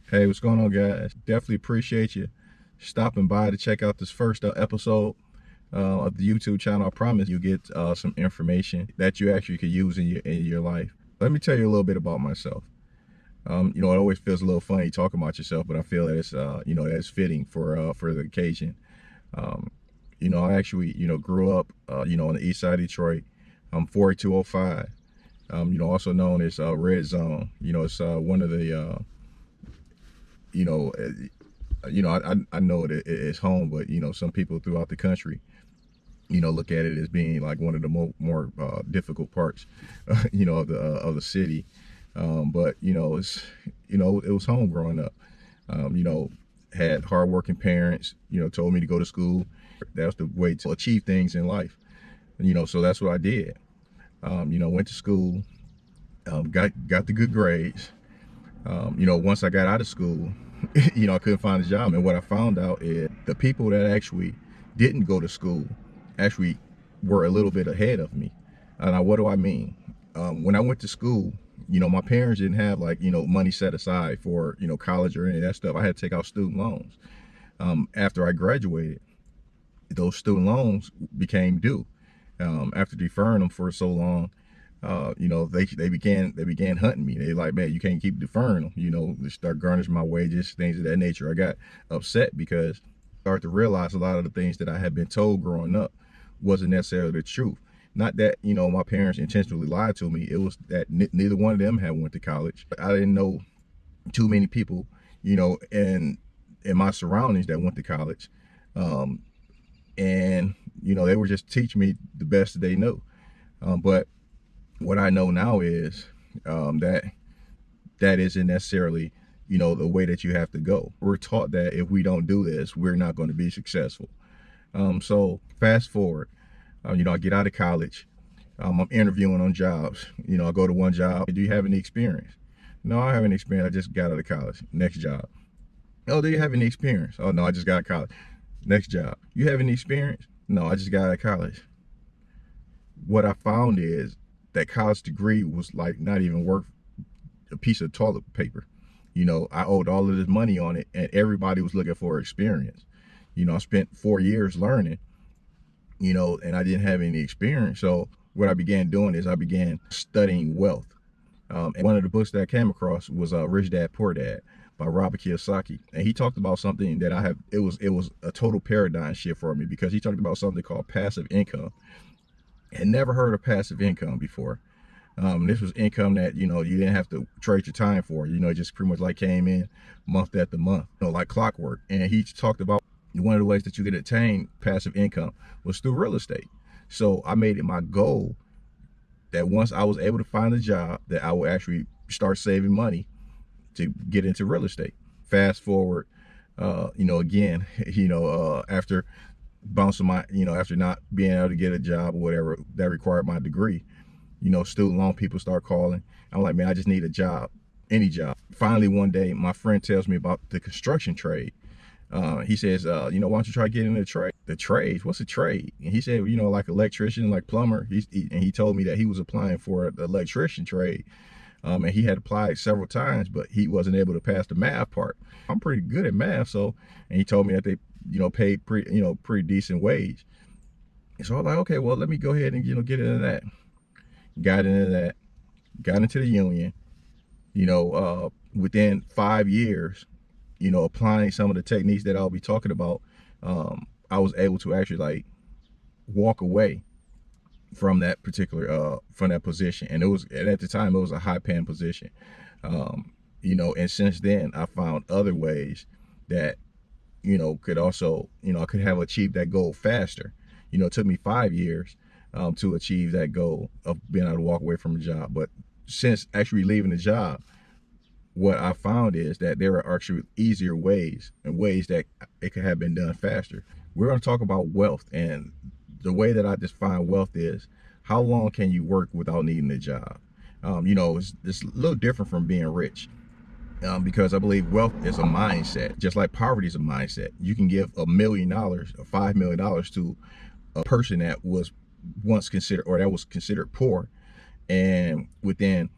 Hey, what's going on, guys? Definitely appreciate you stopping by to check out this first episode of the YouTube channel. I promise you'll get some information that you actually could use in your life. Let me tell you a little bit about myself. It always feels a little funny talking about yourself, but I feel that it's that's fitting for the occasion. Um, I actually grew up on the east side of Detroit. I'm 4205. Also known as Red Zone. It's one of the you know, I know it's home, but some people throughout the country, look at it as being like one of the more difficult parts, of the city. But it was home growing up. Had hardworking parents. Told me to go to school. That's the way to achieve things in life. So that's what I did. Went to school. Got the good grades. Once I got out of school, I couldn't find a job. And what I found out is the people that actually didn't go to school actually were a little bit ahead of me. Now, what do I mean? When I went to school, my parents didn't have money set aside for, college or any of that stuff. I had to take out student loans. After I graduated, those student loans became due. After deferring them for so long, they began hunting me. They like, man, you can't keep deferring them. They start garnishing my wages, things of that nature. I got upset because I started to realize a lot of the things that I had been told growing up wasn't necessarily the truth. Not that my parents intentionally lied to me. It was that neither one of them had went to college. I didn't know too many people, in my surroundings that went to college, and they were just teaching me the best that they know. But what I know now is that isn't necessarily the way that you have to go. We're taught that if we don't do this, we're not going to be successful. So fast forward, I get out of college. I'm interviewing on jobs. I go to one job. Do you have any experience? No, I have any experience. I just got out of college. Next job. Oh, do you have any experience? Oh, no, I just got out of college. Next job. You have any experience? No, I just got out of college. What I found is that college degree was like not even worth a piece of toilet paper. I owed all of this money on it, and everybody was looking for experience. I spent 4 years learning, and I didn't have any experience. So what I began doing is I began studying wealth. And one of the books that I came across was Rich Dad Poor Dad by Robert Kiyosaki. And he talked about something that it was a total paradigm shift for me, because he talked about something called passive income. And never heard of passive income before. This was income that, you didn't have to trade your time for, it just pretty much like came in month after month, like clockwork. And he talked about one of the ways that you could attain passive income was through real estate. So I made it my goal that once I was able to find a job, that I would actually start saving money to get into real estate. Fast forward, again, after bouncing after not being able to get a job or whatever that required my degree, student loan people start calling. I'm like, man, I just need a job, any job. Finally, one day, my friend tells me about the construction trade. He says, why don't you try getting into the trade? The trade? What's a trade? And he said, like electrician, like plumber. And he told me that he was applying for the electrician trade. And he had applied several times, but he wasn't able to pass the math part. I'm pretty good at math, and he told me that they, paid pretty decent wage. And so I was like, okay, well, let me go ahead and, get into that. Got into that, got into the union, within 5 years, applying some of the techniques that I'll be talking about, I was able to actually walk away from that particular, from that position. And at the time, it was a high paying position. And since then I found other ways that, could also, I could have achieved that goal faster. It took me 5 years to achieve that goal of being able to walk away from a job. But since actually leaving the job, what I found is that there are actually easier ways, and ways that it could have been done faster. We're going to talk about wealth, and the way that I define wealth is how long can you work without needing a job? It's a little different from being rich. Because I believe wealth is a mindset, just like poverty is a mindset. You can give $1 million or $5 million to a person that was once considered, or that was considered poor, and within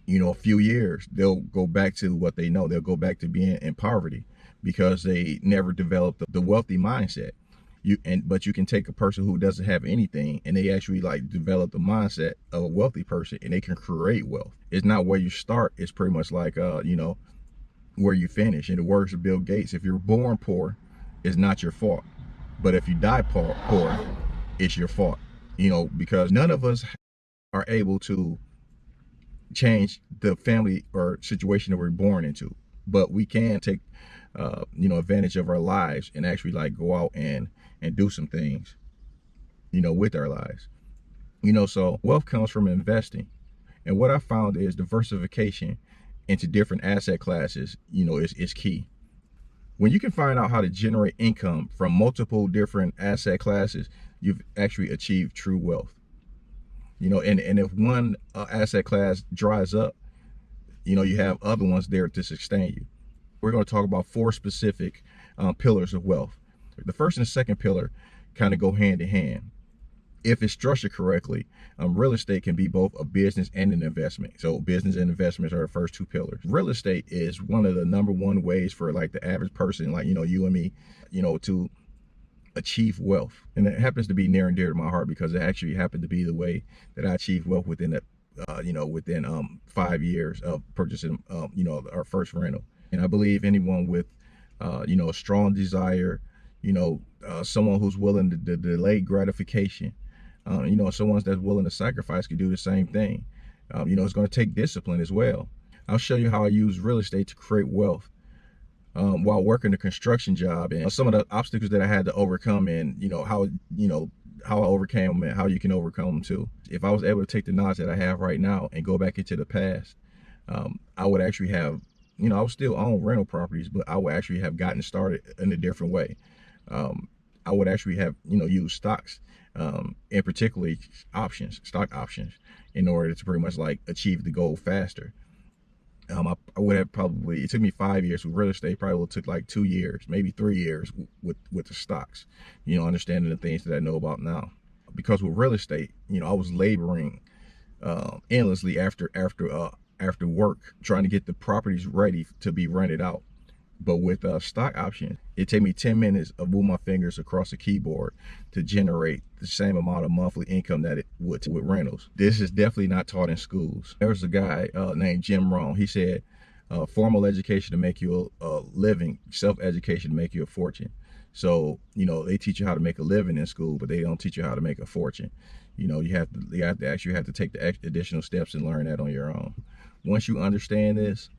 a few years, they'll go back to what they know. They'll go back to being in poverty because they never developed the wealthy mindset. But you can take a person who doesn't have anything and they actually like develop the mindset of a wealthy person, and they can create wealth. It's not where you start. It's pretty much like where you finish. In the words of Bill Gates, if you're born poor, it's not your fault. But if you die poor, it's your fault. Because none of us are able to change the family or situation that we're born into, but we can take advantage of our lives and actually like go out and do some things with our lives. So wealth comes from investing, and what I found is diversification into different asset classes is key. When you can find out how to generate income from multiple different asset classes, you've actually achieved true wealth. And if one asset class dries up, you have other ones there to sustain you. We're going to talk about 4 specific pillars of wealth. The first and second pillar kind of go hand in hand. If it's structured correctly, real estate can be both a business and an investment. So business and investments are the first 2 pillars. Real estate is one of the #1 ways for like the average person, like, you and me, to achieve wealth. And it happens to be near and dear to my heart because it actually happened to be the way that I achieved wealth within 5 years of purchasing, our first rental. And I believe anyone with, a strong desire, someone who's willing to delay gratification, someone that's willing to sacrifice can do the same thing. It's going to take discipline as well. I'll show you how I use real estate to create wealth while working a construction job, and some of the obstacles that I had to overcome, and how I overcame them and how you can overcome them too. If I was able to take the knowledge that I have right now and go back into the past, I would actually have, I would still own rental properties, but I would actually have gotten started in a different way. I would actually have, used stocks, and particularly stock options, in order to pretty much like achieve the goal faster. I would have probably, it took me 5 years with real estate, probably took like 2 years, maybe 3 years with the stocks, understanding the things that I know about now. Because with real estate, I was laboring endlessly after work, trying to get the properties ready to be rented out. But with stock options, it take me 10 minutes of moving my fingers across the keyboard to generate the same amount of monthly income that it would with rentals. This is definitely not taught in schools. There was a guy named Jim Rohn. He said, formal education to make you a living, self-education to make you a fortune. So, they teach you how to make a living in school, but they don't teach you how to make a fortune. You have to take the additional steps and learn that on your own. Once you understand this,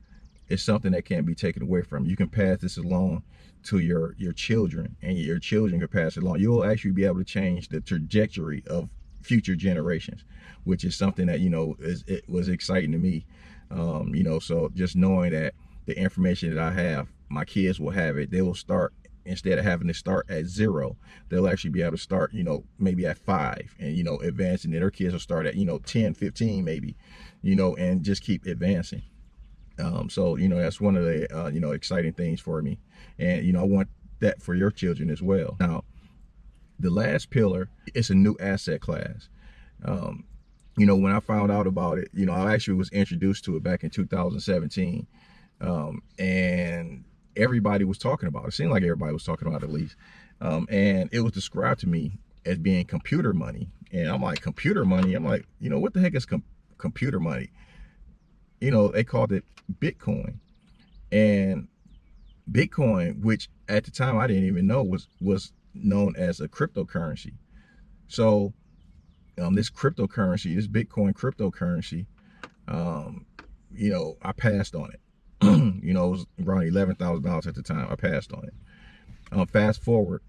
it's something that can't be taken away from you. You can pass this along to your children, and your children can pass it along. You'll actually be able to change the trajectory of future generations, which is something that, it was exciting to me. So just knowing that the information that I have, my kids will have it. They will start, instead of having to start at 0, they'll actually be able to start, maybe at 5, and, advancing. And their kids will start at, 10, 15 maybe, and just keep advancing. So, that's one of the, exciting things for me. And, I want that for your children as well. Now, the last pillar, it's a new asset class. When I found out about it, I actually was introduced to it back in 2017. And everybody was talking about it. It seemed like everybody was talking about it, at least. And it was described to me as being computer money. And I'm like, computer money? I'm like, what the heck is computer money? They called it Bitcoin. And Bitcoin, which at the time I didn't even know was known as a cryptocurrency. So this Bitcoin cryptocurrency, I passed on it. It was around $11,000 at the time. I passed on it. Fast forward,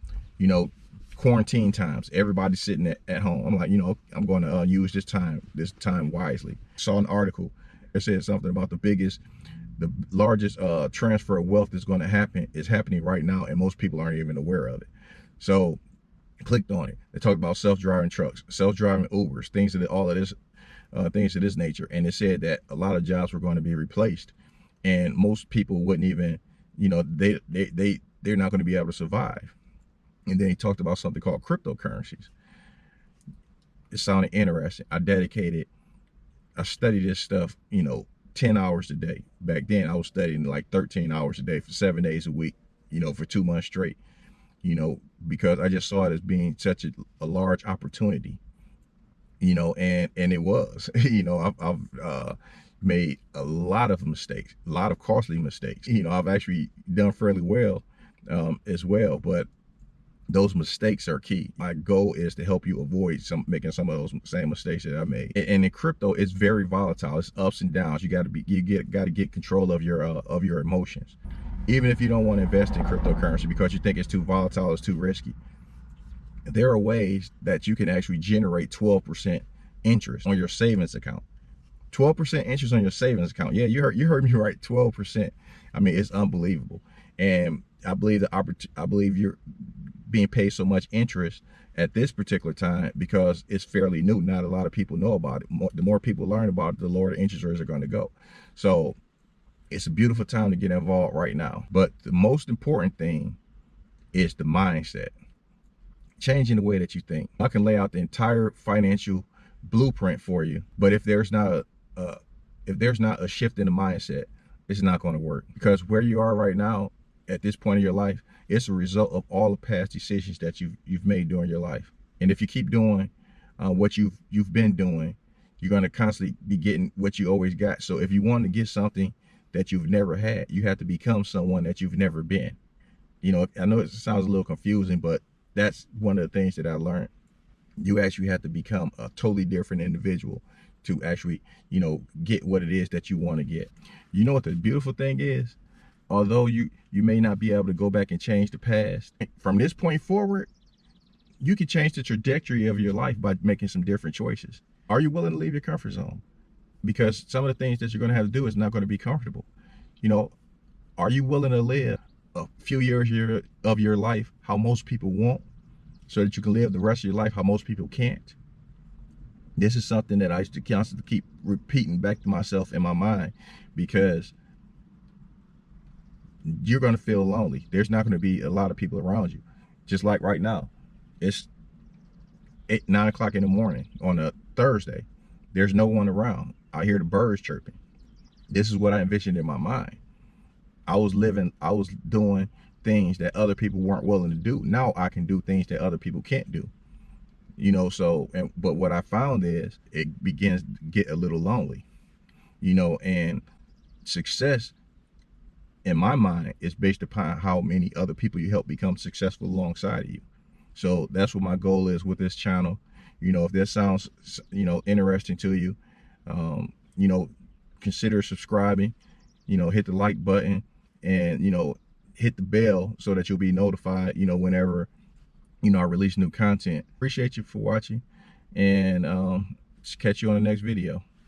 quarantine times, everybody's sitting at home. I'm like, I'm going to use this time wisely. Saw an article. It said something about the largest transfer of wealth that's going to happen is happening right now, and most people aren't even aware of it. So clicked on it. They talked about self-driving trucks, self-driving Ubers, things of this nature. And it said that a lot of jobs were going to be replaced, and most people wouldn't even, they're not going to be able to survive. And then he talked about something called cryptocurrencies. It sounded interesting. I studied this stuff, 10 hours a day. Back then I was studying like 13 hours a day for 7 days a week, you know, for 2 months straight, you know, because I just saw it as being such a large opportunity, you know, and it was, you know, I've made a lot of mistakes, a lot of costly mistakes. You know, I've actually done fairly well as well, but those mistakes are key. My goal is to help you avoid making some of those same mistakes that I made. And in crypto, it's very volatile. It's ups and downs. You got to get control of your emotions. Even if you don't want to invest in cryptocurrency because you think it's too volatile, it's too risky, there are ways that you can actually generate 12% interest on your savings account. 12% interest on your savings account. Yeah, you heard me right. 12%. I mean, it's unbelievable. And I believe you're being paid so much interest at this particular time because it's fairly new. Not a lot of people know about it. The more people learn about it, the lower the interest rates are going to go. So it's a beautiful time to get involved right now. But the most important thing is the mindset. Changing the way that you think. I can lay out the entire financial blueprint for you, but if there's not a shift in the mindset, it's not going to work. Because where you are right now at this point in your life, it's a result of all the past decisions that you've made during your life. And if you keep doing what you've been doing, you're going to constantly be getting what you always got. So if you want to get something that you've never had, you have to become someone that you've never been. You know, I know it sounds a little confusing, but that's one of the things that I learned. You actually have to become a totally different individual to actually, you know, get what it is that you want to get. You know what the beautiful thing is? Although you may not be able to go back and change the past, from this point forward, you can change the trajectory of your life by making some different choices. Are you willing to leave your comfort zone? Because some of the things that you're going to have to do is not going to be comfortable. You know, are you willing to live a few years of your life how most people want, so that you can live the rest of your life how most people can't? This is something that I used to constantly keep repeating back to myself in my mind, because you're going to feel lonely. There's not going to be a lot of people around you. Just like right now, it's 9 o'clock in the morning on a Thursday. There's no one around. I hear the birds chirping. This is what I envisioned in my mind. I was doing things that other people weren't willing to do. Now I can do things that other people can't do. You know, so, but what I found is it begins to get a little lonely, you know, and success in my mind is based upon how many other people you help become successful alongside of you. So that's what my goal is with this channel. You know, if this sounds, you know, interesting to you, you know, consider subscribing, you know, hit the like button, and, you know, hit the bell so that you'll be notified, you know, whenever, you know, I release new content. Appreciate you for watching, and catch you on the next video.